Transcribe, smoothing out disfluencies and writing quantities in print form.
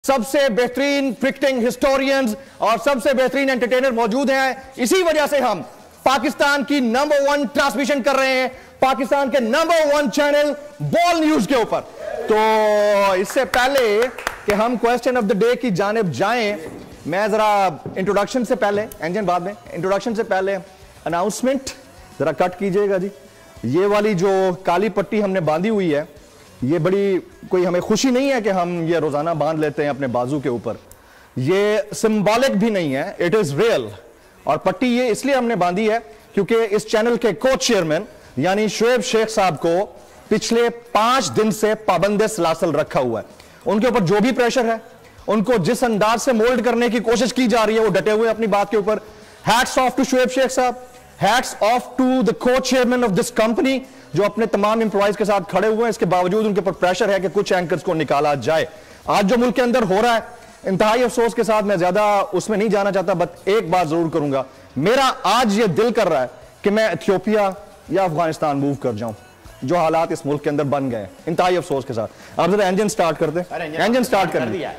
सबसे बेहतरीन cricketing historians और सबसे बेहतरीन एंटरटेनर मौजूद हैं। इसी वजह से हम पाकिस्तान की नंबर 1 ट्रांसमिशन कर रहे हैं, पाकिस्तान के नंबर 1 चैनल बॉल न्यूज के ऊपर। तो इससे पहले कि हम क्वेश्चन ऑफ द डे की जानिब जाएं, मैं जरा इंट्रोडक्शन से पहले, एंजन बाद में, इंट्रोडक्शन से पहले अनाउंसमेंट जरा कट कीजिएगा जी। ये वाली जो काली पट्टी हमने बांधी हुई है, ये बड़ी कोई हमें खुशी नहीं है कि हम ये रोजाना बांध लेते हैं अपने बाजू के ऊपर। ये सिंबॉलिक भी नहीं है, इट इज रियल। और पट्टी ये इसलिए हमने बांधी है क्योंकि इस चैनल के को चेयरमैन यानी शुएब शेख साहब को पिछले 5 दिन से पाबंदे सलासल रखा हुआ है। उनके ऊपर जो भी प्रेशर है, उनको जिस अंदाज से मोल्ड करने की कोशिश की जा रही है, वो डटे हुए अपनी बात के ऊपर। Hats off to Shoaib Shaikh साहब, hats off to the co chairman of this company जो अपने तमाम एम्प्लॉइज के साथ खड़े हुए हैं। इसके बावजूद उनके ऊपर प्रेशर है कि कुछ एंकर्स को निकाला जाए। आज जो मुल्क के अंदर हो रहा है, इंतहाई अफसोस के साथ, मैं ज्यादा उसमें नहीं जाना चाहता, बट एक बात जरूर करूंगा, मेरा आज ये दिल कर रहा है कि मैं इथियोपिया या अफगानिस्तान मूव कर जाऊं, जो हालात इस मुल्क के अंदर बन गए, इंतहाई अफसोस के साथ। आप जरा इंजन स्टार्ट कर दें, इंजन स्टार्ट कर दिया।